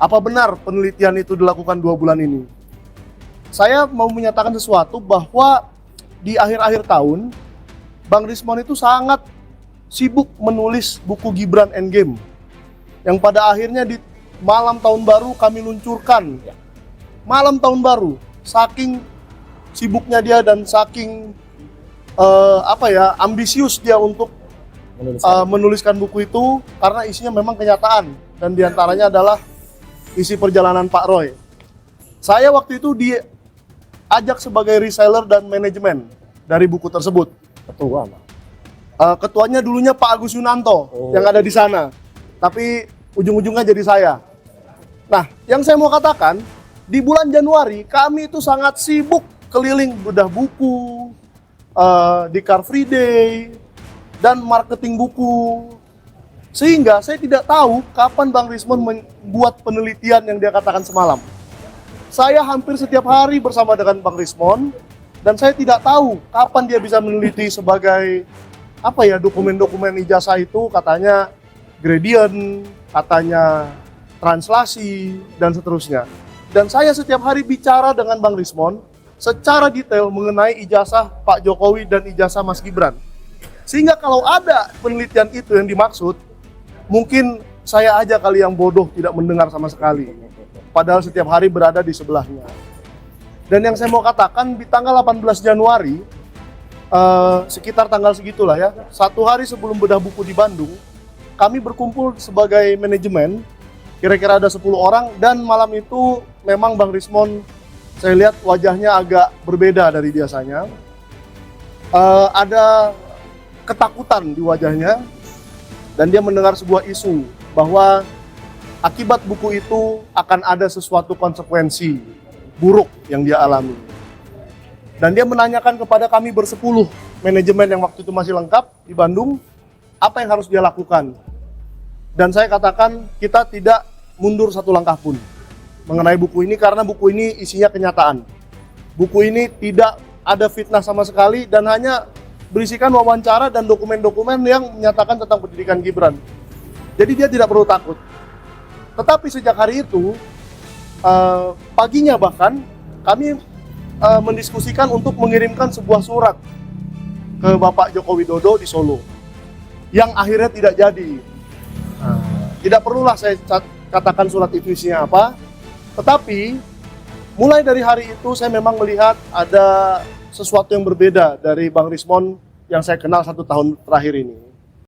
Apa benar penelitian itu dilakukan 2 bulan ini? Saya mau menyatakan sesuatu bahwa di akhir-akhir tahun, Bang Rismon itu sangat sibuk menulis buku Gibran Endgame. Yang pada akhirnya di malam tahun baru kami luncurkan. Malam tahun baru, saking sibuknya dia dan saking ambisius dia untuk menuliskan buku itu, karena isinya memang kenyataan, dan diantaranya adalah isi perjalanan Pak Roy. Saya waktu itu diajak sebagai reseller dan manajemen dari buku tersebut. Ketua, Ketuanya dulunya Pak Agus Yunanto yang ada di sana, tapi ujung-ujungnya jadi saya. Nah, yang saya mau katakan, di bulan Januari kami itu sangat sibuk keliling bedah buku, di Car Free Day, dan marketing buku. Sehingga saya tidak tahu kapan Bang Rismon membuat penelitian yang dia katakan semalam. Saya hampir setiap hari bersama dengan Bang Rismon, dan saya tidak tahu kapan dia bisa meneliti sebagai dokumen-dokumen ijazah itu, katanya gradient, katanya translasi, dan seterusnya. Dan saya setiap hari bicara dengan Bang Rismon secara detail mengenai ijazah Pak Jokowi dan ijazah Mas Gibran. Sehingga kalau ada penelitian itu yang dimaksud, mungkin saya aja kali yang bodoh tidak mendengar sama sekali. Padahal setiap hari berada di sebelahnya. Dan yang saya mau katakan, di tanggal 18 Januari, sekitar tanggal segitulah ya, 1 hari sebelum bedah buku di Bandung, kami berkumpul sebagai manajemen, kira-kira ada 10 orang, dan malam itu memang Bang Rismon, saya lihat wajahnya agak berbeda dari biasanya. Ada ketakutan di wajahnya, dan dia mendengar sebuah isu bahwa akibat buku itu akan ada sesuatu konsekuensi buruk yang dia alami. Dan dia menanyakan kepada kami bersepuluh manajemen yang waktu itu masih lengkap di Bandung, apa yang harus dia lakukan. Dan saya katakan kita tidak mundur satu langkah pun mengenai buku ini, karena buku ini isinya kenyataan. Buku ini tidak ada fitnah sama sekali dan hanya berisikan wawancara dan dokumen-dokumen yang menyatakan tentang pendidikan Gibran. Jadi dia tidak perlu takut. Tetapi sejak hari itu, paginya bahkan, kami mendiskusikan untuk mengirimkan sebuah surat ke Bapak Joko Widodo di Solo, yang akhirnya tidak jadi. Tidak perlulah saya katakan surat itu isinya apa, tetapi mulai dari hari itu saya memang melihat ada sesuatu yang berbeda dari Bang Rismon yang saya kenal 1 tahun terakhir ini.